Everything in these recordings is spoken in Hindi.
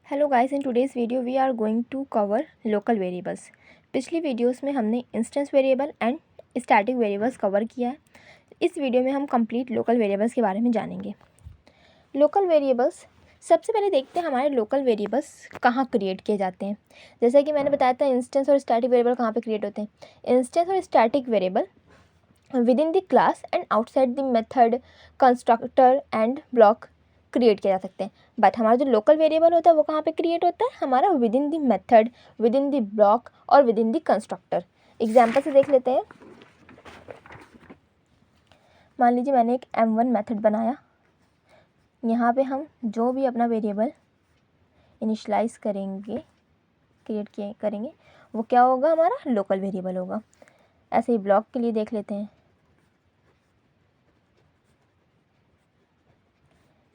Hello guys, in today's video we are going to cover local variables. पिछली वीडियोस में हमने instance variable and static variables cover किया है। इस वीडियो में हम कंप्लीट लोकल वेरिएबल्स के बारे में जानेंगे। लोकल वेरिएबल्स, सबसे पहले देखते हैं हमारे लोकल वेरिएबल्स कहाँ क्रिएट किए जाते हैं। जैसा कि मैंने बताया था इंस्टेंस और स्टैटिक वेरिएबल कहाँ पे क्रिएट होते हैं। इंस्टेंस और static variable with in the class and outside the method, constructor and block create किया जा सकते हैं। बट हमारा जो लोकल वेरिएबल होता है वो कहाँ पे क्रिएट होता है, हमारा within the method, within the block और within the constructor. Example से देख लेते हैं। मान लीजिए मैंने एक m1 मेथड बनाया। यहाँ पे हम जो भी अपना वेरिएबल इनिशलाइज करेंगे, करेंगे, वो क्या होगा, हमारा लोकल वेरिएबल होगा। ऐसे ही ब्लॉक के लिए देख लेते हैं।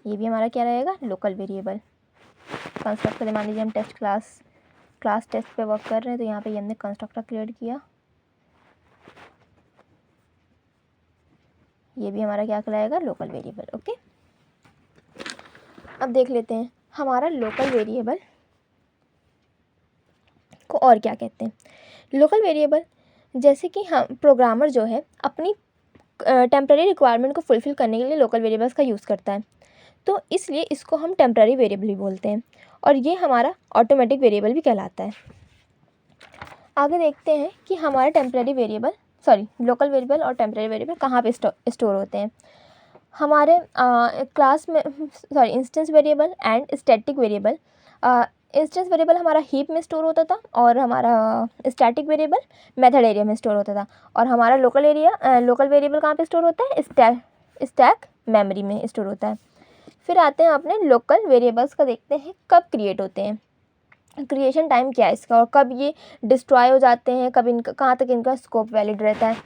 ये भी हमारा क्या रहेगा, लोकल वेरिएबल। कंस्ट्रक्टर, मान लीजिए हम क्लास टेस्ट पे वर्क कर रहे हैं, तो यहाँ पे ये हमने कंस्ट्रक्टर क्रिएट किया। ये भी हमारा क्या कहलाएगा, लोकल वेरिएबल। ओके, अब देख लेते हैं हमारा लोकल वेरिएबल को और क्या कहते हैं। लोकल वेरिएबल, जैसे कि हम प्रोग्रामर जो है अपनी टेम्प्रेरी रिक्वायरमेंट को फुलफ़िल करने के लिए लोकल वेरिएबल्स का यूज़ करता है, तो इसलिए इसको हम टेम्प्रेरी वेरिएबल भी बोलते हैं, और ये हमारा ऑटोमेटिक वेरिएबल भी कहलाता है। आगे देखते हैं कि हमारा लोकल वेरिएबल और टेम्प्रेरी वेरिएबल कहाँ पे स्टोर होते हैं। हमारे क्लास में instance variable and static variable. Instance variable हमारा हीप में स्टोर होता था, और हमारा स्टैटिक वेरिएबल मेथड एरिया में स्टोर होता था, और हमारा लोकल वेरिएबल कहाँ पे स्टोर होता है, स्टैक मेमोरी में स्टोर होता है। फिर आते हैं अपने लोकल वेरिएबल्स का, देखते हैं कब क्रिएट होते हैं, क्रिएशन टाइम क्या है इसका, और कब ये डिस्ट्रॉय हो जाते हैं, कब इनका कहाँ तक इनका स्कोप वैलिड रहता है।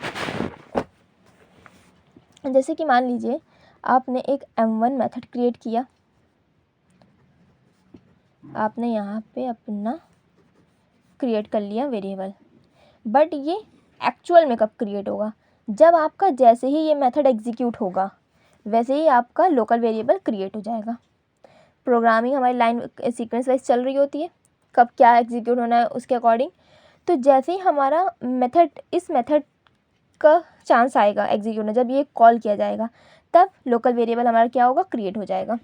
जैसे कि मान लीजिए आपने एक m1 मेथड क्रिएट किया, आपने यहाँ पे अपना क्रिएट कर लिया वेरिएबल, बट ये एक्चुअल में कब क्रिएट होगा, जब आपका जैसे ही ये मेथड एग्जीक्यूट होगा वैसे ही आपका लोकल वेरिएबल क्रिएट हो जाएगा। प्रोग्रामिंग हमारी लाइन सीक्वेंस वाइज चल रही होती है, कब क्या एग्जीक्यूट होना है उसके अकॉर्डिंग। तो जैसे ही हमारा इस मेथड का चांस आएगा एग्जीक्यूट में, जब ये कॉल किया जाएगा, तब लोकल वेरिएबल हमारा क्या होगा, क्रिएट हो जाएगा।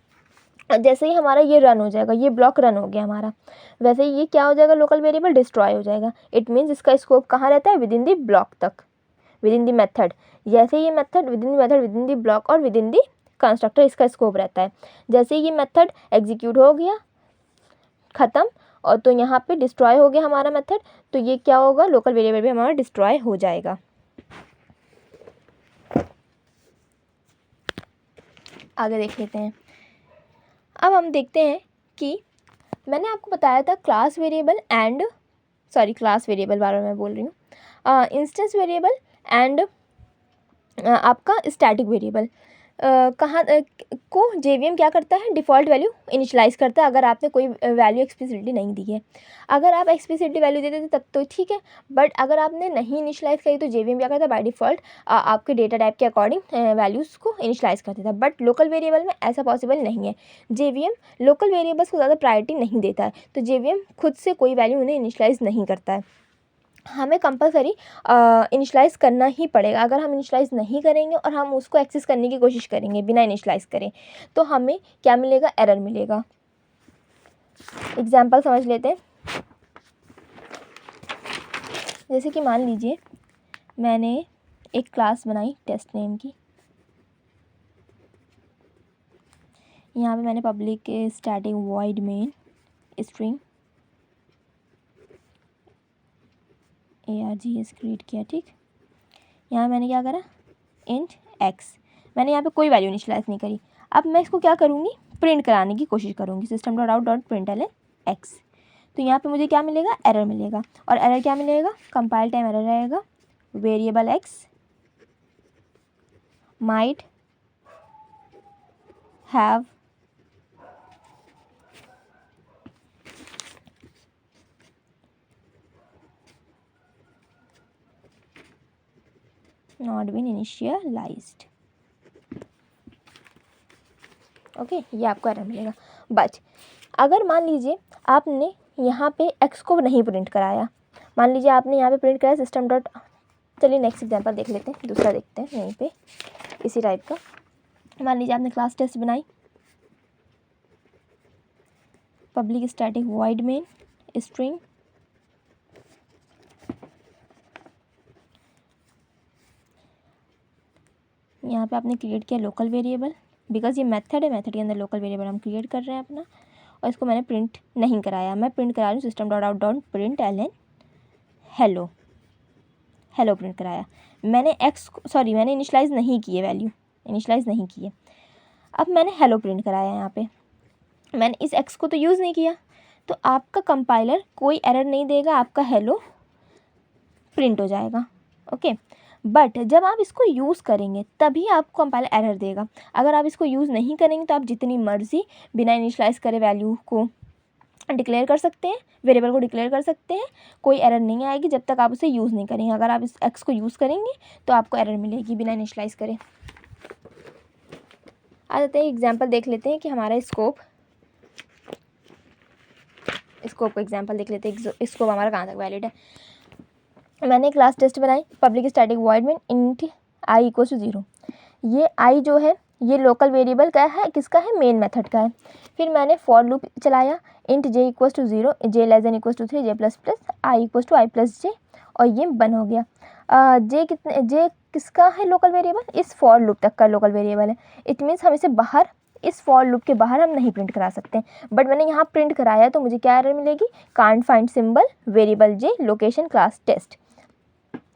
जैसे ही हमारा ये रन हो जाएगा, ये ब्लॉक रन हो गया हमारा, वैसे ही ये क्या हो जाएगा, लोकल वेरिएबल डिस्ट्रॉय हो जाएगा। इट मीन्स इसका स्कोप कहाँ रहता है, विद इन दी ब्लॉक तक, विद इन दी मेथड। जैसे ये मेथड विद इन दी ब्लॉक और विद इन दी कंस्ट्रक्टर इसका स्कोप रहता है। जैसे ये मेथड एग्जीक्यूट हो गया, ख़त्म, और तो यहाँ पे डिस्ट्रॉय हो गया हमारा मेथड, तो ये क्या होगा, लोकल वेरिएबल भी हमारा डिस्ट्रॉय हो जाएगा। आगे देख लेते हैं। अब हम देखते हैं कि मैंने आपको बताया था क्लास वेरिएबल बार बार मैं बोल रही हूँ, इंस्टेंस वेरिएबल एंड आपका स्टैटिक वेरिएबल को JVM क्या करता है, डिफ़ॉल्ट वैल्यू इनिशियलाइज़ करता है, अगर आपने कोई वैल्यू एक्सप्लिसिटली नहीं दी है। अगर आप एक्सप्लिसिटली वैल्यू देते थे तब तो ठीक है, बट अगर आपने नहीं इनिशियलाइज़ करी तो JVM क्या करता है, बाय डिफ़ॉल्ट आपके डेटा टाइप के अकॉर्डिंग वैल्यूज़ को इनिशियलाइज़ कर देता है। बट लोकल वेरिएबल में ऐसा पॉसिबल नहीं है। JVM लोकल वेरिएबल्स को ज़्यादा प्रायोरिटी नहीं देता है, तो JVM खुद से कोई वैल्यू उन्हें इनिशियलाइज़ नहीं करता है। हमें कंपलसरी इनिशलाइज़ करना ही पड़ेगा। अगर हम इनिशलाइज़ नहीं करेंगे और हम उसको एक्सेस करने की कोशिश करेंगे बिना इनिशलाइज़ करें, तो हमें क्या मिलेगा, एरर मिलेगा। एग्जांपल समझ लेते हैं। जैसे कि मान लीजिए मैंने एक क्लास बनाई टेस्ट नेम की, यहाँ पे मैंने public static void main string args create किया। ठीक, यहाँ मैंने क्या करा, इंट x, मैंने यहाँ पे कोई वैल्यू इनिशियलाइज़ नहीं करी। अब मैं इसको क्या करूँगी, प्रिंट कराने की कोशिश करूँगी, system.out.println x। तो यहाँ पे मुझे क्या मिलेगा, एरर मिलेगा, और एरर क्या मिलेगा, कंपाइल टाइम एरर रहेगा, variable x might have not been initialized. Okay, ये आपको एरर मिलेगा। बट अगर मान लीजिए आपने यहाँ पे एक्स को नहीं प्रिंट कराया, मान लीजिए आपने यहाँ पे प्रिंट कराया सिस्टम डॉट, चलिए नेक्स्ट एग्जांपल देख लेते हैं, दूसरा देखते हैं यहीं पे इसी टाइप का। मान लीजिए आपने क्लास टेस्ट बनाई, public static void main string यहाँ पे आपने क्रिएट किया लोकल वेरिएबल, बिकॉज ये मेथड है, मेथड के अंदर लोकल वेरिएबल हम क्रिएट कर रहे हैं अपना, और इसको मैंने प्रिंट नहीं कराया, मैं प्रिंट करा रही हूँ system dot out dot print L N hello, hello print कराया। मैंने मैंने इनिशलाइज़ नहीं किए, वैल्यू इनिशलाइज़ नहीं किए। अब मैंने हेलो प्रिंट कराया, यहाँ पे मैंने इस एक्स को तो यूज़ नहीं किया, तो आपका कंपाइलर कोई एरर नहीं देगा, आपका हेलो प्रिंट हो जाएगा। ओके, बट जब आप इसको यूज़ करेंगे तभी आपको कंपाइलर एरर देगा। अगर आप इसको यूज़ नहीं करेंगे तो आप जितनी मर्ज़ी बिना इनिशलाइज़ करे वैल्यू को डिक्लेयर कर सकते हैं, वेरिएबल को डिक्लेयर कर सकते हैं, कोई एरर नहीं आएगी जब तक आप उसे यूज़ नहीं करेंगे। अगर आप इस एक्स को यूज़ करेंगे तो आपको एरर मिलेगी बिना इनिशलाइज़ करे। आ जाते हैं एग्जांपल देख लेते हैं कि हमारा स्कोप को एग्जांपल देख लेते हैं, स्कोप हमारा कहाँ तक वैलिड है। मैंने क्लास टेस्ट बनाई, पब्लिक स्टैटिक वॉइड में इंट आई इक्वल टू 0। ये आई जो है ये लोकल वेरिएबल का है, किसका है, मेन मेथड का है। फिर मैंने फॉर लूप चलाया, int J equal to 0, J less than equal to 3, J plus plus I equal to I plus J, और ये बन हो गया। जे किसका है लोकल वेरिएबल, इस फॉर लूप तक का लोकल वेरिएबल है। इट मीन्स हम इसे बाहर, इस फॉर लूप के बाहर हम नहीं प्रिंट करा सकते, बट मैंने यहाँ प्रिंट कराया तो मुझे क्या एरर मिलेगी, can't find symbol variable J location class test.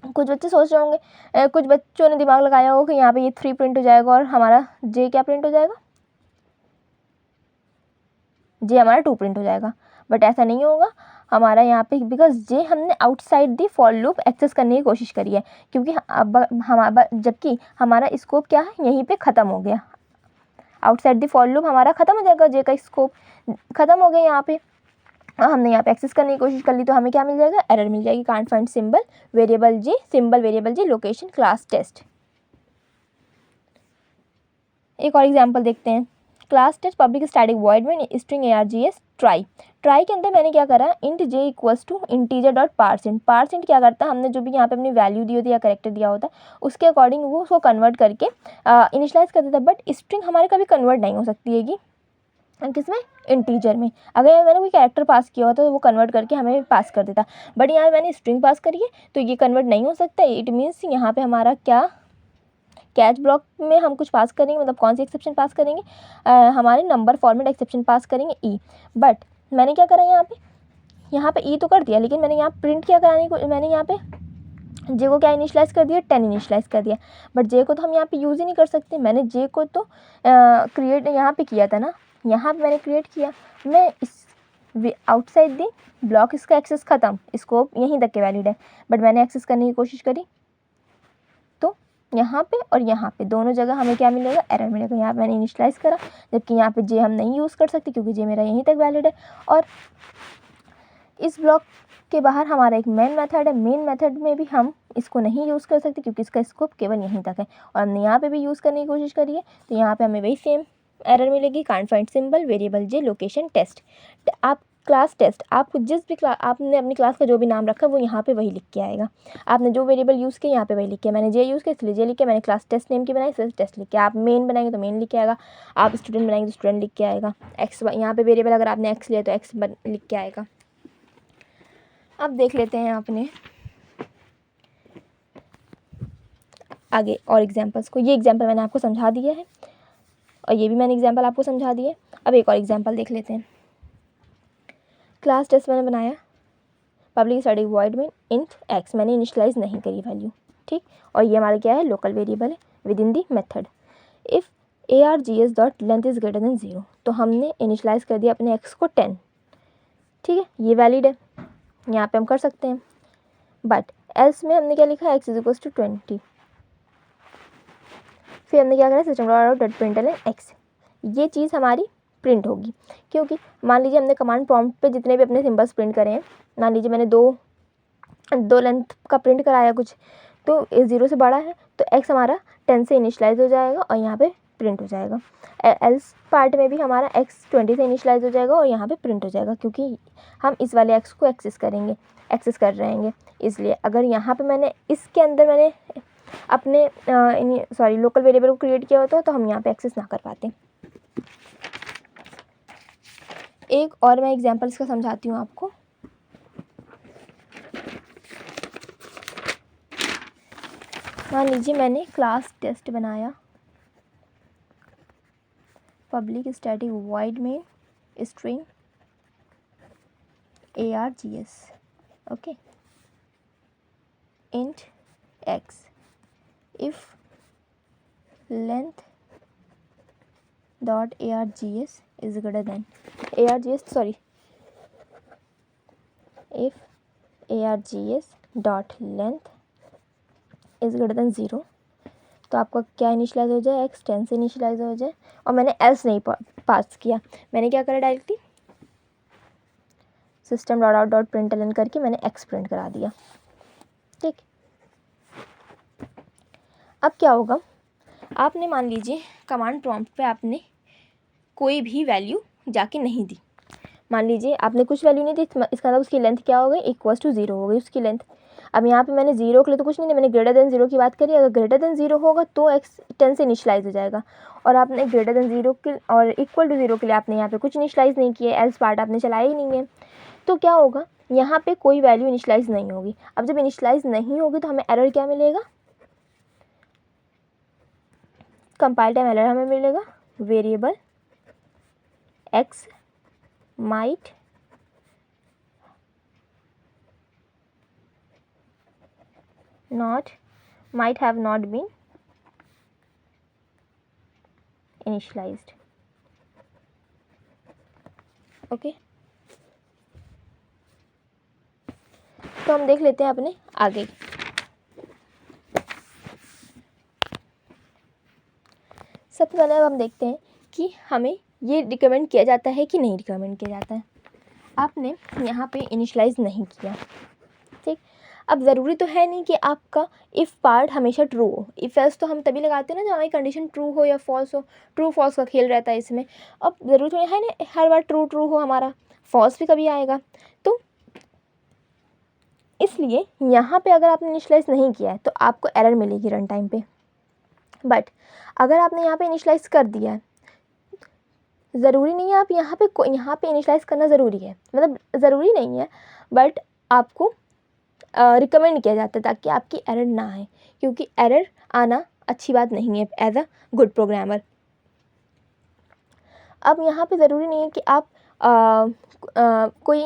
कुछ बच्चे सोच रहे होंगे, कुछ बच्चों ने दिमाग लगाया होगा कि यहाँ पे ये 3 प्रिंट हो जाएगा और हमारा जे क्या प्रिंट हो जाएगा, जे हमारा 2 प्रिंट हो जाएगा, बट ऐसा नहीं होगा हमारा यहाँ पे, बिकॉज जे हमने outside the for loop access करने की कोशिश करी है, क्योंकि जबकि हमारा स्कोप क्या है, यहीं पे ख़त्म हो गया। आउटसाइड दी फॉर लूप हमारा ख़त्म हो जाएगा, जे का स्कोप ख़त्म हो गया यहाँ पे, हमने यहाँ पे एक्सेस करने की कोशिश कर ली तो हमें क्या मिल जाएगा, एरर मिल जाएगी, can't find symbol variable J location class test. एक और एग्जांपल देखते हैं, class test public static void में स्ट्रिंग args ट्राई के अंदर मैंने क्या करा, int J equals to integer dot parseInt. ParseInt क्या करता है, हमने जो भी यहाँ पे अपनी वैल्यू दी होती है या करेक्टर दिया होता है उसके अकॉर्डिंग वो उसको कन्वर्ट करके इनिशलाइज कर देता है, बट स्ट्रिंग हमारे कभी कन्वर्ट नहीं हो सकती है किसमें, इंटीजर में। अगर मैंने कोई कैरेक्टर पास किया होता तो वो कन्वर्ट करके हमें पास कर देता, बट यहाँ मैंने स्ट्रिंग पास करी है तो ये कन्वर्ट नहीं हो सकता। इट मीन्स यहाँ पे हमारा क्या, कैच ब्लॉक में हम कुछ पास करेंगे, मतलब कौन सी एक्सेप्शन पास करेंगे, हमारे नंबर फॉर्मेट एक्सेप्शन पास करेंगे ई। बट मैंने क्या करा यहाँ पे ई तो कर दिया, लेकिन मैंने यहाँ प्रिंट क्या कराने को, मैंने यहाँ पे जे को क्या इनिशलाइज़ कर दिया, 10 इनिशलाइज़ कर दिया, बट जे को तो हम यहाँ पे यूज़ ही नहीं कर सकते। मैंने जे को तो क्रिएट यहाँ पे किया था ना, यहाँ पे मैंने क्रिएट किया, मैं इस आउटसाइड दी ब्लॉक, इसका एक्सेस ख़त्म, स्कोप यहीं तक के वैलिड है, बट मैंने एक्सेस करने की कोशिश करी तो यहाँ पे और यहाँ पे दोनों जगह हमें क्या मिलेगा, एरर मिलेगा। यहाँ पे मैंने इनिशलाइज़ करा, जबकि यहाँ पे जे हम नहीं यूज़ कर सकते क्योंकि जे मेरा यहीं तक वैलिड है, और इस ब्लॉक के बाहर हमारा एक मेन मेथड है, मेन मेथड में भी हम इसको नहीं यूज़ कर सकते क्योंकि इसका स्कोप केवल यहीं तक है, और हमने यहाँ पे भी यूज़ करने की कोशिश करी है तो यहाँ पे हमें वही सेम एरर मिलेगी, can't find symbol variable J location test. आप क्लास टेस्ट, आपको जिस भी आपने अपनी क्लास का जो भी नाम रखा वो यहाँ पे वही लिख के आएगा। आपने जो वेरिएबल यूज़ किया यहाँ पे वही लिख के, मैंने जे यूज़ किया इसलिए जे लिख के, मैंने क्लास टेस्ट नेम की बनाई इसलिए टेस्ट लिख के, आप मेन बनाएंगे तो मेन लिख के आएगा, आप स्टूडेंट बनाएंगे तो स्टूडेंट लिख के आएगा, एक्स यहाँ पे वेरिएबल अगर आपने एक्स लिया तो एक्स लिख के आएगा। अब देख लेते हैं आपने आगे और एग्जांपल्स को। ये एग्जांपल मैंने आपको समझा दिया है और ये भी मैंने एग्जांपल आपको समझा दिया है। अब एक और एग्जांपल देख लेते हैं। क्लास टेस्ट मैंने बनाया, पब्लिक स्टैटिक वॉइड में इंट एक्स, मैंने इनिशलाइज नहीं करी वैल्यू, ठीक, और ये हमारा क्या है, लोकल वेरिएबल है with in the method. If args dot length is greater than 0, तो हमने इनिशलाइज कर दिया अपने एक्स को 10, ठीक है, ये वैलिड है, यहाँ पे हम कर सकते हैं। बट एल्स में हमने क्या लिखा है, एक्स इज इक्वल टू 20, फिर हमने क्या करा, system dot print L x, ये चीज़ हमारी प्रिंट होगी, क्योंकि मान लीजिए हमने कमांड प्रॉम्प्ट पे जितने भी अपने सिंबल्स प्रिंट करे हैं, मान लीजिए मैंने दो लेंथ का प्रिंट कराया कुछ, तो 0 से बड़ा है तो एक्स हमारा 10 से इनिशलाइज हो जाएगा और यहाँ पे प्रिंट हो जाएगा। एल्स पार्ट में भी हमारा x 20 से इनिशलाइज हो जाएगा और यहाँ पे प्रिंट हो जाएगा, क्योंकि हम इस वाले x को एक्सेस कर रहेंगे। इसलिए अगर यहाँ पे मैंने इसके अंदर मैंने अपने लोकल वेरिएबल को क्रिएट किया होता तो हम यहाँ पे एक्सेस ना कर पाते। एक और मैं एग्जांपल इसका समझाती हूँ आपको। मान लीजिए मैंने क्लास टेस्ट बनाया, पब्लिक स्टैटिक वॉइड में string args, okay, int x if length dot args is greater than if args dot length is greater than 0, तो आपका क्या इनिशलाइज हो जाए, x 10 से इनिशलाइज हो जाए। और मैंने एल्स नहीं पास किया, मैंने क्या करा, directly system dot out dot println करके मैंने x प्रिंट करा दिया। ठीक, अब क्या होगा, आपने मान लीजिए कमांड प्रॉम्प्ट पे आपने कोई भी वैल्यू जाके नहीं दी। मान लीजिए आपने कुछ वैल्यू नहीं दी, इसका मतलब उसकी लेंथ क्या हो गई, इक्वल्स टू 0 हो गई उसकी लेंथ। अब यहाँ पे मैंने 0 के लिए तो कुछ नहीं दिया, मैंने ग्रेटर देन 0 की बात करी। अगर ग्रेटर देन 0 होगा तो x 10 से इनिशलाइज हो जाएगा, और आपने ग्रेटर देन 0 के और इक्वल टू 0 के लिए आपने यहाँ पे कुछ इनिशलाइज नहीं किया, एल्स पार्ट आपने चलाया ही नहीं है। तो क्या होगा, यहाँ पे कोई वैल्यू इनिशलाइज नहीं होगी। अब जब इनिशलाइज नहीं होगी तो हमें एरर क्या मिलेगा, कंपाइल टाइम एरर हमें मिलेगा, variable x might have not been initialized, okay. तो हम देख लेते हैं अपने आगे। सबसे पहले अब हम देखते हैं कि हमें ये रिकमेंड किया जाता है कि नहीं रिकमेंड किया जाता है। आपने यहाँ पे इनिशलाइज नहीं किया, ठीक। अब ज़रूरी तो है नहीं कि आपका इफ़ पार्ट हमेशा ट्रू हो। इफ़ एल्स तो हम तभी लगाते हैं ना जब हमारी कंडीशन ट्रू हो या फॉल्स हो। ट्रू फॉल्स का खेल रहता है इसमें। अब ज़रूरी तो है ना हर बार ट्रू ट्रू हो, हमारा फॉल्स भी कभी आएगा। तो इसलिए यहाँ पे अगर आपने इनिशलाइज नहीं किया है तो आपको एरर मिलेगी रन टाइम पे। बट अगर आपने यहाँ पे इनिशलाइज कर दिया है, ज़रूरी नहीं है आप यहाँ पे इनिशलाइज करना ज़रूरी है, मतलब ज़रूरी नहीं है, बट आपको रिकमेंड किया जाता है ताकि आपकी एरर ना आए, क्योंकि एरर आना अच्छी बात नहीं है एज अ गुड प्रोग्रामर। अब यहाँ पे ज़रूरी नहीं है कि आप कोई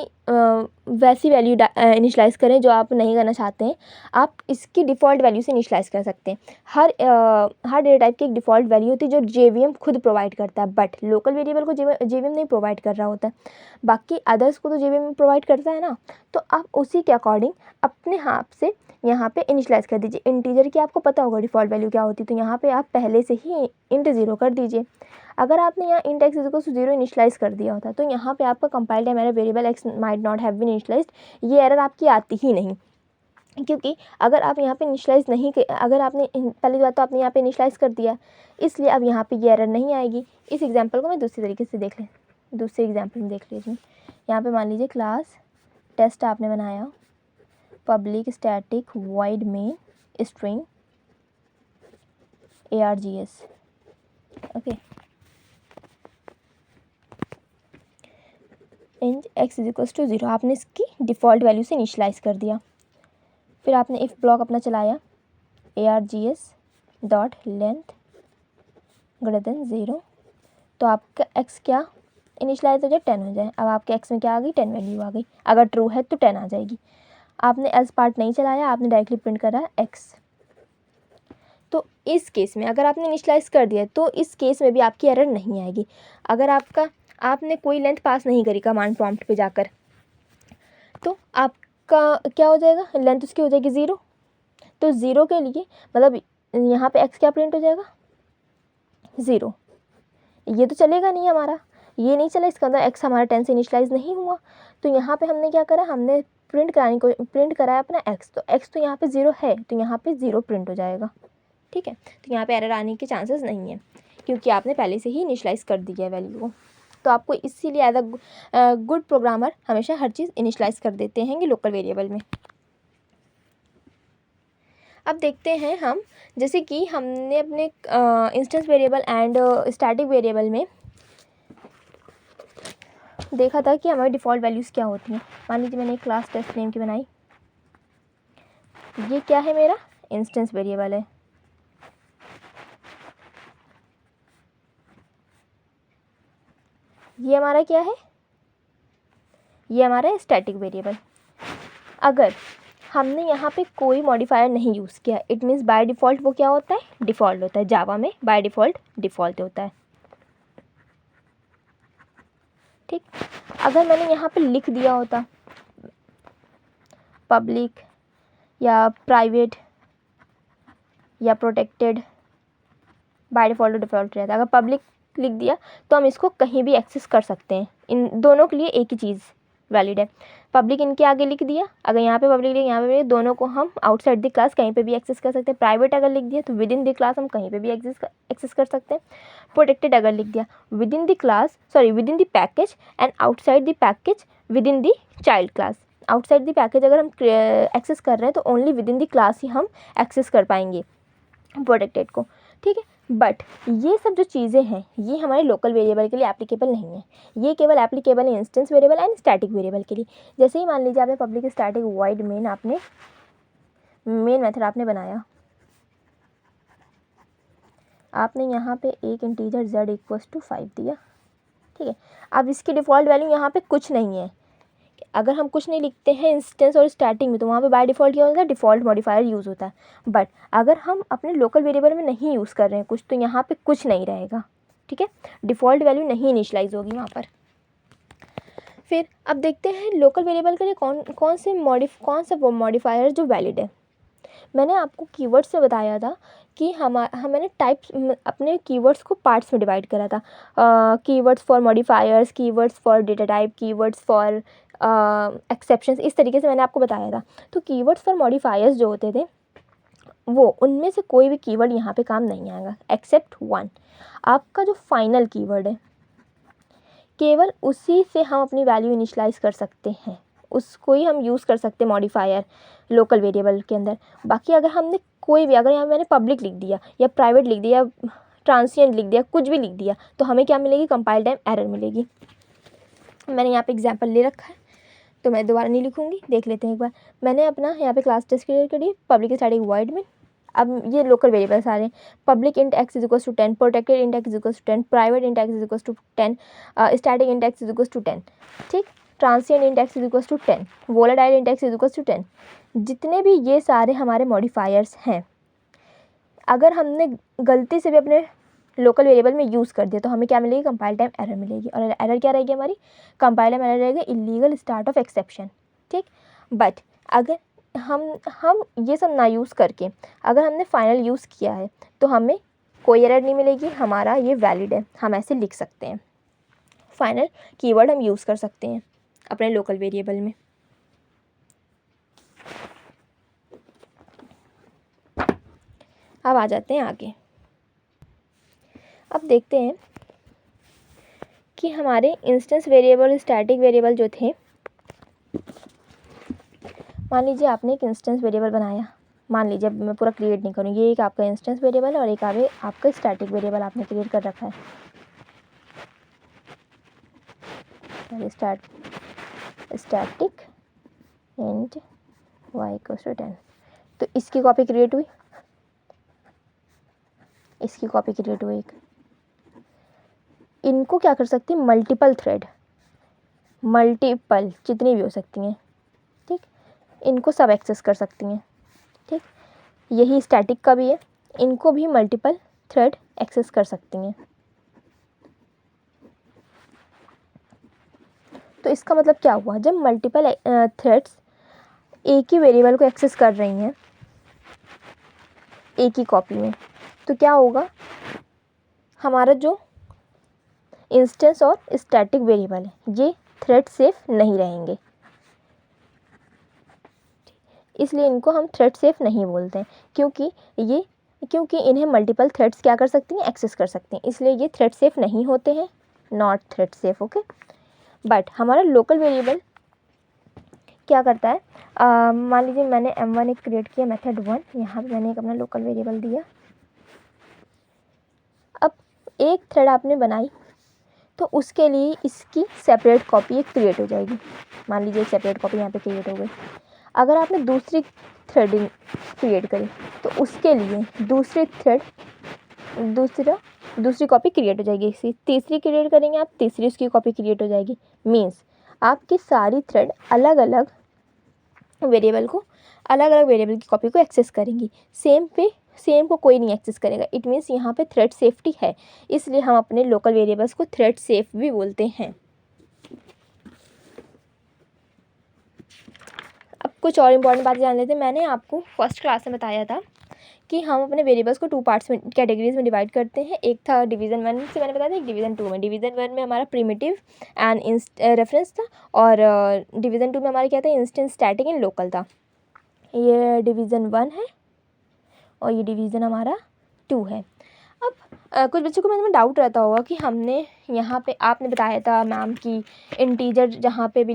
वैसी वैल्यू इनिशलाइज़ करें जो आप नहीं करना चाहते हैं। आप इसकी डिफ़ॉल्ट वैल्यू से इनिशलाइज़ कर सकते हैं। हर डेटा टाइप की एक डिफ़ॉल्ट वैल्यू होती है जो जेवीएम खुद प्रोवाइड करता है, बट लोकल वेरिएबल को जेवीएम नहीं प्रोवाइड कर रहा होता है। बाकी अदर्स को तो जेवीएम प्रोवाइड करता है ना, तो आप उसी के अकॉर्डिंग अपने हाथ से यहाँ पे इनिशलाइज़ कर दीजिए। इंटीजर की आपको पता होगा डिफ़ॉल्ट वैल्यू क्या होती है, तो यहाँ पे आप पहले से ही इंट 0 कर दीजिए। अगर आपने यहाँ int x equal to 0 initialize कर दिया होता तो यहाँ पे आपका compile time error variable x might not have been initialized, ये एरर आपकी आती ही नहीं। क्योंकि अगर आप यहाँ पे इनिशलाइज़ नहीं अगर आपने पहली बात तो आपने यहाँ पे इनिशलाइज़ कर दिया, इसलिए अब यहाँ पे ये एरर नहीं आएगी। इस एग्जांपल को मैं दूसरी तरीके से देख लें, दूसरे एग्जांपल में देख लीजिए। यहाँ पे मान लीजिए क्लास टेस्ट आपने बनाया, पब्लिक स्टैटिक वॉइड में string args, okay, int x equals to 0 आपने इसकी डिफ़ॉल्ट वैल्यू से इनिशलाइज़ कर दिया। फिर आपने इफ़ ब्लॉक अपना चलाया, args dot length greater than 0, तो आपका x क्या इनिशलाइज हो जाए, 10 हो जाए। अब आपके x में क्या आ गई, 10 वैल्यू आ गई। अगर ट्रू है तो 10 आ जाएगी। आपने एल्स पार्ट नहीं चलाया, आपने डायरेक्टली प्रिंट करा x। तो इस केस में अगर आपने इनिशलाइज़ कर दिया तो इस केस में भी आपकी एरर नहीं आएगी। अगर आपने कोई लेंथ पास नहीं करी कमांड प्रॉम्प्ट पे जाकर, तो आपका क्या हो जाएगा, लेंथ उसकी हो जाएगी 0। तो 0 के लिए मतलब यहाँ पे x क्या प्रिंट हो जाएगा, 0। ये तो चलेगा नहीं हमारा, ये नहीं चला, इसका अंदर x हमारा 10 से इनिशलाइज नहीं हुआ। तो यहाँ पे हमने क्या करा, हमने प्रिंट कराया अपना x। तो x तो यहाँ पे 0 है, तो यहाँ पे 0 प्रिंट हो जाएगा। ठीक है, तो यहाँ पे एरर आने के चांसेस नहीं है, क्योंकि आपने पहले से ही इनिशलाइज़ कर दिया है वैल्यू को। तो आपको इसीलिए एज अ गुड प्रोग्रामर हमेशा हर चीज़ इनिशलाइज़ कर देते हैं लोकल वेरिएबल में। अब देखते हैं हम, जैसे कि हमने अपने instance variable and static variable में देखा था कि हमारी डिफ़ॉल्ट वैल्यूज़ क्या होती हैं। मान लीजिए मैंने एक क्लास टेस्ट नेम की बनाई, ये क्या है, मेरा इंस्टेंस वेरिएबल है। ये हमारा क्या है, ये हमारा स्टैटिक वेरिएबल। अगर हमने यहाँ पे कोई मॉडिफायर नहीं यूज़ किया, इट मीन्स बाय डिफ़ॉल्ट वो क्या होता है, डिफ़ॉल्ट होता है। जावा में बाय डिफ़ॉल्ट डिफ़ॉल्ट होता है, ठीक। अगर मैंने यहाँ पे लिख दिया होता पब्लिक या प्राइवेट या प्रोटेक्टेड, बाय डिफ़ॉल्ट डिफ़ॉल्ट रहता है। अगर पब्लिक लिख दिया तो हम इसको कहीं भी एक्सेस कर सकते हैं। इन दोनों के लिए एक ही चीज़ वैलिड है। पब्लिक इनके आगे लिख दिया, अगर यहाँ पे पब्लिक लिख, यहाँ पे दोनों को हम आउटसाइड द क्लास कहीं पे भी एक्सेस कर सकते हैं। प्राइवेट अगर लिख दिया तो विद इन द क्लास हम कहीं पे भी एक्सेस कर सकते हैं। प्रोटेक्टेड अगर लिख दिया within the class, sorry within the package and outside the package within the child class. Outside the package अगर हम एक्सेस कर रहे हैं तो only within the class ही हम एक्सेस कर पाएंगे प्रोटेक्टेड को, ठीक है। बट ये सब जो चीज़ें हैं ये हमारे लोकल वेरिएबल के लिए एप्लीकेबल नहीं है, ये केवल एप्लीकेबल है instance variable and static variable के लिए। जैसे ही मान लीजिए आपने पब्लिक स्टैटिक वॉइड मेन आपने मेन मेथड आपने बनाया, आपने यहाँ पे एक इंटीजर z इक्वल्स टू 5 दिया, ठीक है। अब इसकी डिफ़ॉल्ट वैल्यू यहाँ पे कुछ नहीं है। अगर हम कुछ नहीं लिखते हैं इंस्टेंस और स्टैटिक में तो वहाँ पे बाय डिफ़ॉल्ट क्या होता है, डिफ़ॉल्ट मॉडिफायर यूज़ होता है। बट अगर हम अपने लोकल वेरिएबल में नहीं यूज़ कर रहे हैं कुछ, तो यहाँ पे कुछ नहीं रहेगा, ठीक है। डिफ़ॉल्ट वैल्यू नहीं इनिशलाइज होगी वहाँ पर। फिर अब देखते हैं लोकल वेरिएबल के लिए कौन से मॉडिफायर जो वैलिड है। मैंने आपको कीवर्ड्स से बताया था कि मैंने टाइप्स अपने कीवर्ड्स को पार्ट्स में डिवाइड करा था। Keywords for modifiers, keywords for data type, keywords for exceptions, इस तरीके से मैंने आपको बताया था। तो कीवर्ड्स फॉर मॉडिफायर्स जो होते थे वो, उनमें से कोई भी कीवर्ड यहाँ पे काम नहीं आएगा एक्सेप्ट वन। आपका जो फाइनल कीवर्ड है केवल उसी से हम अपनी वैल्यू इनिशलाइज कर सकते हैं, उसको ही हम यूज़ कर सकते हैं मॉडिफायर लोकल वेरिएबल के अंदर। बाकी अगर हमने कोई भी, अगर यहाँ मैंने पब्लिक लिख दिया या प्राइवेट लिख दिया, ट्रांसिएंट लिख दिया, कुछ भी लिख दिया, तो हमें क्या मिलेगी, कंपाइल टाइम एरर मिलेगी। मैंने यहाँ पे एग्जांपल ले रखा है तो मैं दोबारा नहीं लिखूँगी, देख लेते हैं एक बार। मैंने अपना यहाँ पे क्लास टेस्ट क्लियर करी, पब्लिक स्टैटिक वॉइड में। अब ये लोकल वेरिएबल सारे हैं, public int x is equals to 10, protected int x is equals to 10, private int x is equals to 10, static int x is equals to 10, ठीक। Transient int x is equals to 10, volatile int x is equals to 10। जितने भी ये सारे हमारे मॉडिफायर्स हैं, अगर हमने गलती से भी अपने लोकल वेरिएबल में यूज़ कर दिया तो हमें क्या मिलेगी, कंपाइल टाइम एरर मिलेगी। और एरर क्या रहेगी हमारी, कंपाइल टाइम एरर रहेगा इलीगल स्टार्ट ऑफ एक्सेप्शन, ठीक। बट अगर हम ये सब ना यूज़ करके अगर हमने फाइनल यूज़ किया है तो हमें कोई एरर नहीं मिलेगी, हमारा ये वैलिड है, हम ऐसे लिख सकते हैं। फाइनल कीवर्ड हम यूज़ कर सकते हैं अपने लोकल वेरिएबल में। अब आ जाते हैं आगे। अब देखते हैं कि हमारे इंस्टेंस वेरिएबल, स्टैटिक वेरिएबल जो थे, मान लीजिए आपने एक इंस्टेंस वेरिएबल बनाया, मान लीजिए मैं पूरा क्रिएट नहीं करूँगी, ये एक आपका इंस्टेंस वेरिएबल है और एक आपका स्टैटिक वेरिएबल आपने क्रिएट कर रखा है। Static int y equals to 10, तो इसकी कॉपी क्रिएट हुई, इसकी कॉपी क्रिएट हुई एक। इनको क्या कर सकती है, मल्टीपल थ्रेड, मल्टीपल जितनी भी हो सकती हैं, ठीक, इनको सब एक्सेस कर सकती हैं, ठीक। यही स्टैटिक का भी है, इनको भी मल्टीपल थ्रेड एक्सेस कर सकती हैं। तो इसका मतलब क्या हुआ, जब मल्टीपल थ्रेड्स एक ही वेरिएबल को एक्सेस कर रही हैं एक ही कॉपी में, तो क्या होगा, हमारा जो इंस्टेंस और स्टैटिक वेरिएबल है ये थ्रेड सेफ नहीं रहेंगे, इसलिए इनको हम थ्रेड सेफ नहीं बोलते हैं, क्योंकि ये क्योंकि इन्हें मल्टीपल थ्रेड्स क्या कर सकती हैं, एक्सेस कर सकते हैं, इसलिए ये थ्रेड सेफ नहीं होते हैं, not thread safe. Okay, but हमारा लोकल वेरिएबल क्या करता है, मान लीजिए मैंने m1 एक क्रिएट किया मेथड 1, यहाँ पे मैंने एक अपना लोकल वेरिएबल दिया। अब एक थ्रेड आपने बनाई तो उसके लिए इसकी सेपरेट कॉपी एक क्रिएट हो जाएगी। मान लीजिए एक सेपरेट कॉपी यहाँ पे क्रिएट हो गई। अगर आपने दूसरी थ्रेडिंग क्रिएट करी तो उसके लिए दूसरी कॉपी क्रिएट हो जाएगी। इसी तीसरी क्रिएट करेंगे आप, तीसरी उसकी कॉपी क्रिएट हो जाएगी। मीन्स आपकी सारी थ्रेड अलग अलग वेरिएबल की कॉपी को एक्सेस करेंगी, सेम को कोई नहीं एक्सेस करेगा। इट मीन्स यहाँ पे थ्रेड सेफ्टी है, इसलिए हम अपने लोकल वेरिएबल्स को थ्रेड सेफ भी बोलते हैं। अब कुछ और इम्पॉर्टेंट बातें जान लेते हैं। मैंने आपको फर्स्ट क्लास में बताया था कि हम अपने वेरिएबल्स को 2 पार्ट्स में, कैटेगरीज में डिवाइड करते हैं। एक था डिवीज़न 1 से मैंने बताया था, एक डिवीज़न 2 में। डिवीज़न 1 में हमारा प्रिमिटिव एंड रेफरेंस था, और डिवीज़न 2 में हमारा क्या था, इंस्टेंस, स्टैटिक एंड लोकल था। ये डिवीज़न 1 है और ये डिवीज़न हमारा 2 है। अब कुछ बच्चों को मन में डाउट रहता होगा कि हमने यहाँ पे, आपने बताया था मैम कि इंटीजर जहाँ पे भी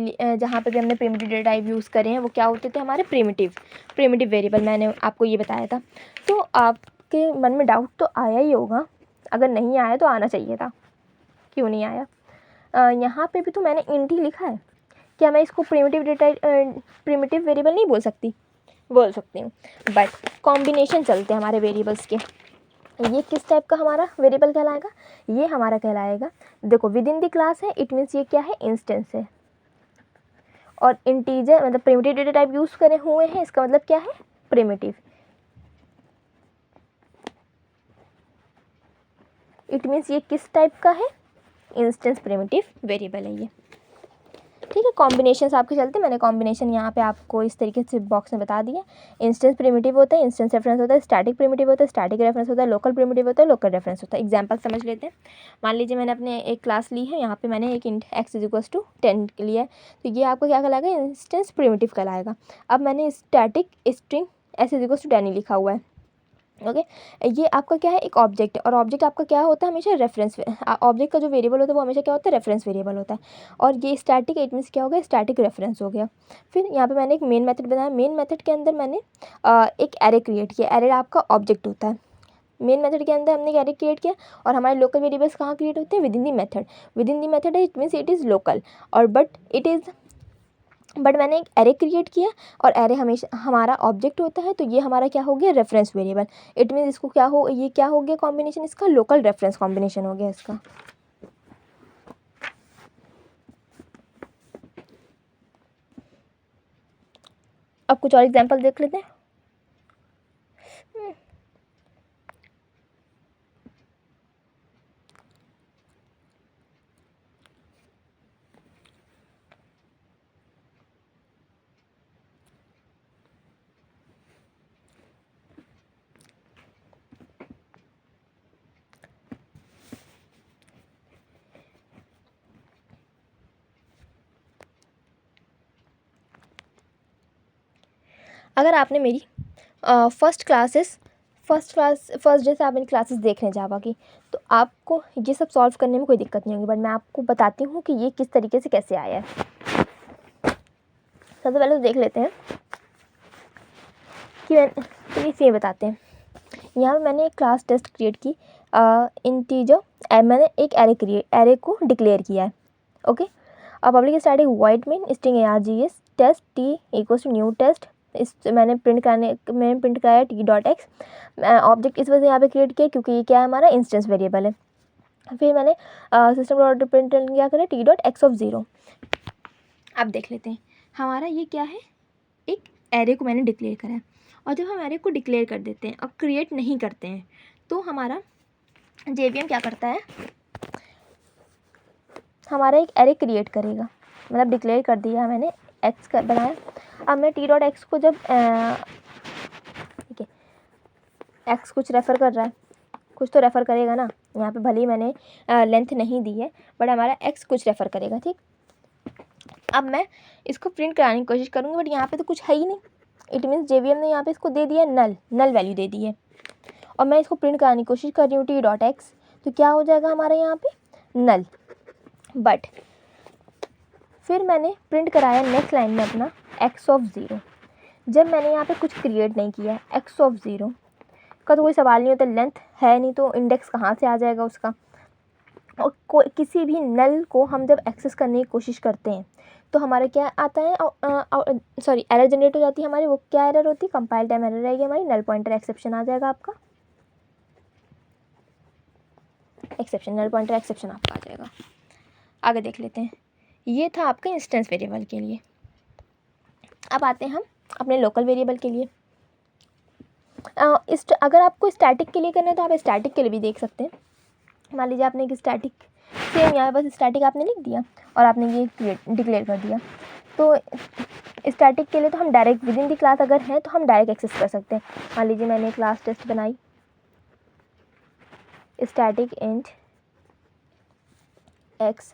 हमने प्रिमिटिव डेटा टाइप यूज़ करे हैं वो क्या होते थे, हमारे प्रिमिटिव वेरिएबल। मैंने आपको ये बताया था। तो आपके मन में डाउट तो आया ही होगा, अगर नहीं आया तो आना चाहिए था, क्यों नहीं आया। यहाँ पे भी तो मैंने इंट ही लिखा है, क्या मैं इसको प्रिमिटिव वेरिएबल नहीं बोल सकती हूँ। बट कॉम्बिनेशन चलते हैं हमारे वेरिएबल्स के। ये किस टाइप का हमारा वेरिएबल कहलाएगा, ये हमारा कहलाएगा, देखो विद इन द क्लास है, इट मीन्स ये क्या है, इंस्टेंस है। और इंटीजर मतलब प्रिमिटिव डेटा टाइप यूज़ करे हुए हैं, इसका मतलब क्या है, प्रिमिटिव। इट मीन्स ये किस टाइप का है, इंस्टेंस प्रिमिटिव वेरिएबल है ये। ठीक है, कॉम्बिनेशन आपके चलते, मैंने कॉम्बिनेशन यहाँ पे आपको इस तरीके से बॉक्स में बता दिया। इंस्टेंस प्रिमिटिव होता है, इंस्टेंस रेफरेंस होता है, स्टैटिक प्रिमिटिव होता है, स्टैटिक रेफरेंस होता है, लोकल प्रिमिटिव होता है, लोकल रेफरेंस होता है। एग्जांपल समझ लेते हैं। मान लीजिए मैंने अपने एक क्लास ली है, यहाँ पे मैंने एक इंट x = 10 लिया है, तो ये आपका क्या कहलाएगा, इंस्टेंस प्रिमिटिव कहलाएगा। अब मैंने स्टैटिक स्ट्रिंग s = 10 ही लिखा हुआ है। ओके, ये आपका क्या है, एक ऑब्जेक्ट है, और ऑब्जेक्ट आपका क्या होता है, हमेशा रेफरेंस। ऑब्जेक्ट का जो वेरिएबल होता है वो हमेशा क्या होता है, रेफरेंस वेरिएबल होता है। और ये स्टैटिक, इट मीन्स क्या हो गया, स्टैटिक रेफरेंस हो गया। फिर यहाँ पे मैंने एक मेन मेथड बनाया। मेन मेथड के अंदर मैंने एक एरे क्रिएट किया। एरे आपका ऑब्जेक्ट होता है। मेन मेथड के अंदर हमने एक एरे क्रिएट किया, और हमारे लोकल वेरिएबल्स कहाँ क्रिएट होते हैं, within the method. Within the method है, it means it is local. और बट मैंने एक एरे क्रिएट किया, और एरे हमेशा हमारा ऑब्जेक्ट होता है, तो ये हमारा क्या हो गया, रेफरेंस वेरिएबल। इट मीन्स इसको ये क्या हो गया, कॉम्बिनेशन इसका लोकल रेफरेंस कॉम्बिनेशन हो गया इसका। अब कुछ और एग्जांपल देख लेते हैं। अगर आपने मेरी फर्स्ट डे से आप मेरी क्लासेस देखने जाओगी, तो आपको ये सब सॉल्व करने में कोई दिक्कत नहीं होगी। बट मैं आपको बताती हूँ कि ये किस तरीके से कैसे आया है। सबसे पहले तो देख लेते हैं कि प्लीज़ ये बताते हैं। यहाँ पे मैंने एक क्लास टेस्ट क्रिएट की, इंटीजर, मैंने एक एरे को डिक्लेयर किया है। ओके, अब public static void main string args test t = new test. इस मैंने प्रिंट कराया t.x। ऑब्जेक्ट इस वजह से यहाँ पे क्रिएट किया क्योंकि ये क्या है, हमारा इंस्टेंस वेरिएबल है। फिर मैंने सिस्टम डॉट प्रिंट क्या करा, t.x(0). अब देख लेते हैं हमारा ये क्या है, एक एरे को मैंने डिक्लेयर करा है। और जब हम एरे को डिक्लेयर कर देते हैं और क्रिएट नहीं करते हैं, तो हमारा JVM क्या करता है, हमारा एक एरे क्रिएट करेगा। मतलब डिक्लेयर कर दिया मैंने, x का बनाया। अब मैं t.x को जब ठीक है, x कुछ रेफ़र कर रहा है, कुछ तो रेफ़र करेगा ना। यहाँ पे भले ही मैंने लेंथ नहीं दी है, बट हमारा x कुछ रेफ़र करेगा। ठीक, अब मैं इसको प्रिंट कराने की कोशिश करूँगी, बट यहाँ पे तो कुछ है ही नहीं। इट मीन्स JVM ने यहाँ पे इसको दे दिया नल वैल्यू दे दी है। और मैं इसको प्रिंट कराने की कोशिश कर रही हूँ t.x, तो क्या हो जाएगा हमारा यहाँ पे नल। बट फिर मैंने प्रिंट कराया नेक्स्ट लाइन में अपना x ऑफ 0। जब मैंने यहाँ पे कुछ क्रिएट नहीं किया, x ऑफ 0 का तो कोई सवाल नहीं होता, लेंथ है नहीं तो इंडेक्स कहाँ से आ जाएगा उसका। और किसी भी नल को हम जब एक्सेस करने की कोशिश करते हैं तो हमारा क्या आता है, सॉरी एरर जनरेट हो जाती है हमारी। वो क्या एरर होती है, कंपाइल टाइम एरर रहेगी हमारी, नल पॉइंटर एक्सेप्शन आ जाएगा आपका, एक्सेप्शन, नल पॉइंटर एक्सेप्शन आपका आ जाएगा। आगे देख लेते हैं, ये था आपके इंस्टेंस वेरिएबल के लिए। अब आते हैं हम अपने लोकल वेरिएबल के लिए। अगर आपको स्टैटिक के लिए करना है तो आप स्टैटिक के लिए भी देख सकते हैं। मान लीजिए आपने एक स्टैटिक, सेम यहाँ बस स्टैटिक आपने लिख दिया और आपने ये डिक्लेयर कर दिया। तो स्टैटिक के लिए तो हम direct with in the class अगर है तो हम डायरेक्ट एक्सेस कर सकते हैं। मान लीजिए मैंने क्लास टेस्ट बनाई, static int x,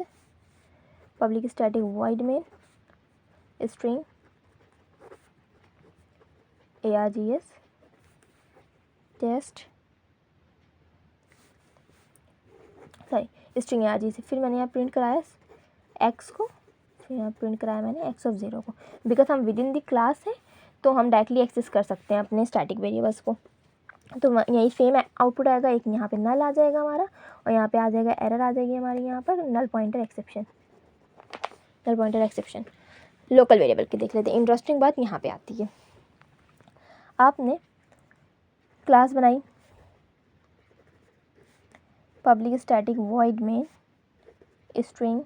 public static void main string args test, sorry string arg से, फिर मैंने यहाँ प्रिंट कराया एक्स को, फिर यहाँ प्रिंट कराया मैंने एक्स ऑफ 0 को। बिकॉज हम विद इन दी क्लास है तो हम डायरेक्टली एक्सेस कर सकते हैं अपने स्टैटिक वेरिएबल्स को। तो यही सेम आउटपुट आएगा, एक यहाँ पे नल आ जाएगा हमारा और यहाँ पे आ जाएगा एरर आ जाएगी हमारी यहाँ पर null pointer exception, null pointer exception. Local variable की देख लेते हैं। इंटरेस्टिंग बात यहाँ पे आती है, आपने क्लास बनाई पब्लिक स्टैटिक वॉइड में string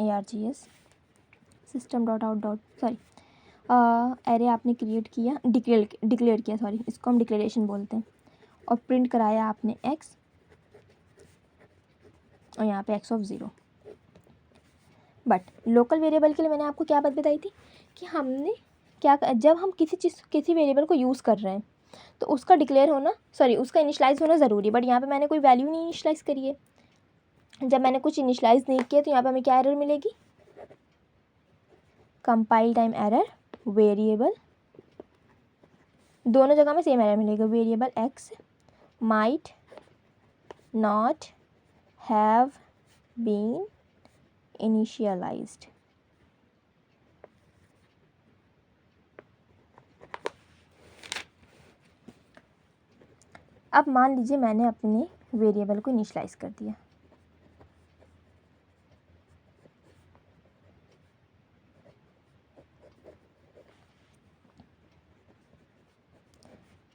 args system dot out dot sorry array आपने क्रिएट किया, डिक्लेयर किया, सॉरी इसको हम डिक्लेरेशन बोलते हैं, और प्रिंट कराया आपने x और यहाँ पे x of 0। But local variable के लिए मैंने आपको क्या बात बताई थी कि हमने क्या, जब हम किसी वेरिएबल को यूज़ कर रहे हैं तो उसका डिक्लेयर होना, सॉरी उसका इनिशलाइज होना ज़रूरी। बट यहाँ पे मैंने कोई वैल्यू नहीं इनिशलाइज करी है। जब मैंने कुछ इनिशलाइज नहीं किया तो यहाँ पे हमें क्या एरर मिलेगी, कंपाइल टाइम एरर, वेरिएबल, दोनों जगह में सेम एरर मिलेगा, variable x might not have been initialised. अब मान लीजिए मैंने अपने वेरिएबल को इनिशियलाइज कर दिया,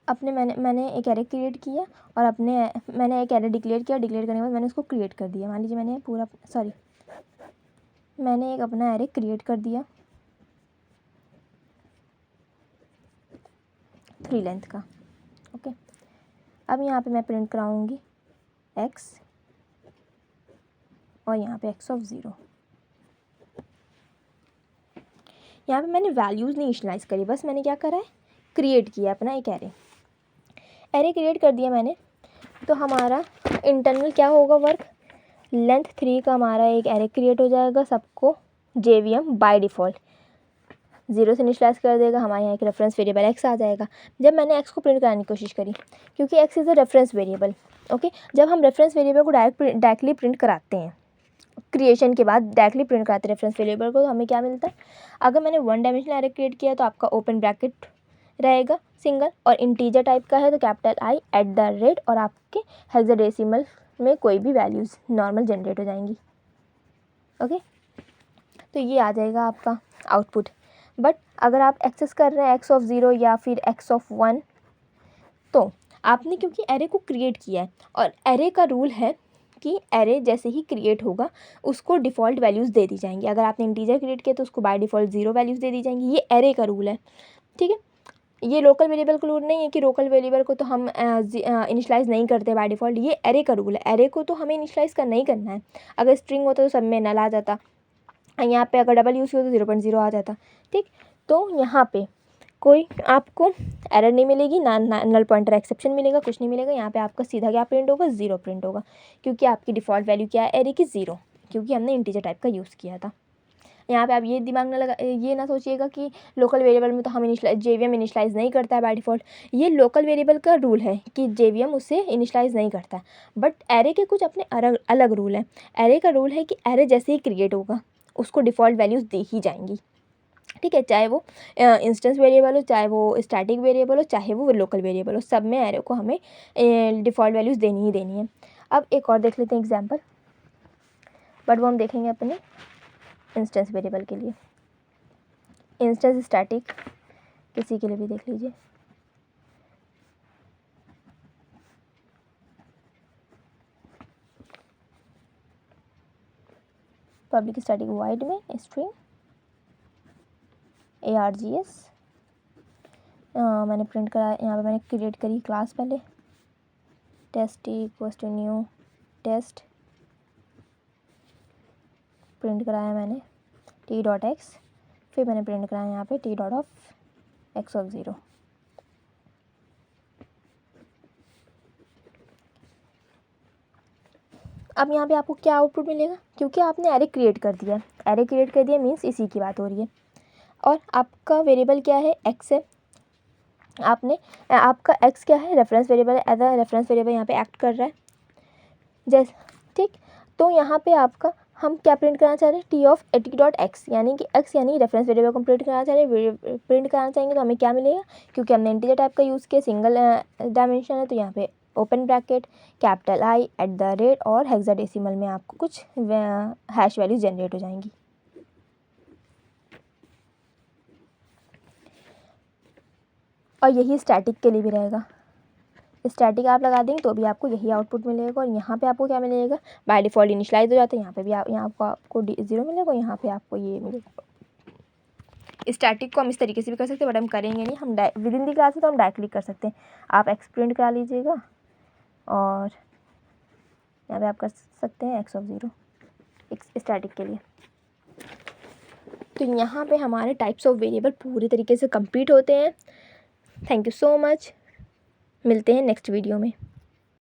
मैंने एक एरे क्रिएट किया और मैंने एक एरे डिक्लेयर किया, डिक्लेयर करने के बाद मैंने उसको क्रिएट कर दिया। मान लीजिए मैंने एक अपना एरे क्रिएट कर दिया 3 लेंथ का, ओके। अब यहाँ पे मैं प्रिंट कराऊंगी x और यहाँ पे x ऑफ 0। यहाँ पे मैंने वैल्यूज़ नहीं इनिशियलाइज करी, बस मैंने क्या करा है, क्रिएट किया अपना एक एरे क्रिएट कर दिया मैंने। तो हमारा इंटरनल क्या होगा वर्क, लेंथ 3 का हमारा एक एरे क्रिएट हो जाएगा, सबको JVM बाय डिफ़ॉल्ट 0 से इनिशियलाइज कर देगा, हमारे यहाँ एक रेफरेंस वेरिएबल x आ जाएगा। जब मैंने x को प्रिंट कराने की कोशिश करी, क्योंकि x is a reference variable, okay. जब हम रेफरेंस वेरिएबल को डायरेक्टली प्रिंट कराते हैं, क्रिएशन के बाद डायरेक्टली प्रिंट कराते हैं रेफरेंस वेरिएबल को, तो हमें क्या मिलता है, अगर मैंने 1 डायमेंशनल एरे क्रिएट किया तो आपका ओपन ब्रैकेट रहेगा सिंगल, और इंटीजर टाइप का है तो कैपिटल I @ और आपके हेक्साडेसिमल में कोई भी वैल्यूज़ नॉर्मल जनरेट हो जाएंगी, ओके। तो ये आ जाएगा आपका आउटपुट। बट अगर आप एक्सेस कर रहे हैं x ऑफ 0 या फिर x ऑफ 1, तो आपने क्योंकि एरे को क्रिएट किया है, और एरे का रूल है कि एरे जैसे ही क्रिएट होगा उसको डिफ़ॉल्ट वैल्यूज़ दे दी जाएंगी। अगर आपने इंटीजर क्रिएट किया तो उसको बाय डिफ़ॉल्ट 0 वैल्यूज़ दे दी जाएंगी। ये एरे का रूल है, ठीक है। ये लोकल वेरिएबल का रूल नहीं है कि लोकल वेरिएबल को तो हम इनिशियलाइज़ नहीं करते बाय डिफ़ॉल्ट, ये एरे का रूल है। एरे को तो हमें इनिशियलाइज़ करना ही करना है। अगर स्ट्रिंग होता तो सब में नल आ जाता, यहाँ पे अगर डबल यूज़ किया तो 0.0 आ जाता, ठीक। तो यहाँ पे कोई आपको एरर नहीं मिलेगी, ना नल पॉइंटर एक्सेप्शन मिलेगा, कुछ नहीं मिलेगा। यहाँ पे आपका सीधा क्या प्रिंट होगा, 0 प्रिंट होगा, क्योंकि आपकी डिफ़ॉल्ट वैल्यू क्या है एरे की 0, क्योंकि हमने इंटीजर टाइप का यूज़ किया था। यहाँ पे आप ये दिमाग ये ना सोचिएगा कि लोकल वेरिएबल में तो हम जेवीएम इनिशलाइज़ नहीं करता है बाय डिफ़ॉल्ट। ये लोकल वेरिएबल का रूल है कि जेवीएम उसे इनिशलाइज़ नहीं करता, बट एरे के कुछ अपने अलग रूल हैं। एरे का रूल है कि एरे जैसे ही क्रिएट होगा उसको डिफ़ॉल्ट वैल्यूज़ दी ही जाएंगी, ठीक है, चाहे वो इंस्टेंस वेरिएबल हो, चाहे वो स्टैटिक वेरिएबल हो, चाहे वो लोकल वेरिएबल हो, सब में एरे को हमें डिफ़ॉल्ट वैल्यूज़ देनी ही देनी है। अब एक और देख लेते हैं एग्जांपल, बट वो हम देखेंगे अपने इंस्टेंस वेरिएबल के लिए। इंस्टेंस स्टैटिक किसी के लिए भी देख लीजिए। Public static void main string ARGS मैंने प्रिंट कराया, यहाँ पे मैंने क्रिएट करी क्लास पहले, test equals to new test, print कराया मैंने t.x, फिर मैंने प्रिंट कराया यहाँ पे t.x(0). अब यहाँ पे आपको क्या आउटपुट मिलेगा, क्योंकि आपने एरे क्रिएट कर दिया। एरे क्रिएट कर दिया मीन्स इसी की बात हो रही है, और आपका वेरिएबल क्या है, x है। आपका x क्या है, रेफरेंस वेरिएबल है। एज अ रेफरेंस वेरिएबल यहाँ पे एक्ट कर रहा है जैसे, ठीक। तो यहाँ पे आपका हम क्या प्रिंट कराना चाह रहे हैं, t(x), यानी कि x यानी रेफरेंस वेरिएबल को प्रिंट कराना चाह रहे हैं। प्रिंट कराना चाहेंगे तो हमें क्या मिलेगा, क्योंकि हमने इंटीजर टाइप का यूज़ किया, सिंगल डायमेंशन है, तो यहाँ पे ओपन ब्रैकेट $I और हेक्साडेसिमल में आपको कुछ हैश वैल्यूज जनरेट हो जाएंगी। और यही स्टैटिक के लिए भी रहेगा। स्टैटिक आप लगा देंगे तो भी आपको यही आउटपुट मिलेगा, और यहाँ पे आपको क्या मिलेगा, बाय डिफ़ॉल्ट इनिशियलाइज हो जाता है। यहाँ पे भी यहाँ आपको 0 मिलेगा, यहाँ पे आपको ये मिलेगा। स्टैटिक को हम इस तरीके से भी कर सकते हैं, बट हम करेंगे नहीं, हम विद इन दी क्लास है तो हम डायरेक्टली कर सकते हैं। आप एक्स प्रिंट करा लीजिएगा और यहाँ पे आप कर सकते हैं x(0) स्टैटिक के लिए। तो यहाँ पे हमारे टाइप्स ऑफ वेरिएबल पूरी तरीके से कंप्लीट होते हैं। थैंक यू सो मच, मिलते हैं नेक्स्ट वीडियो में।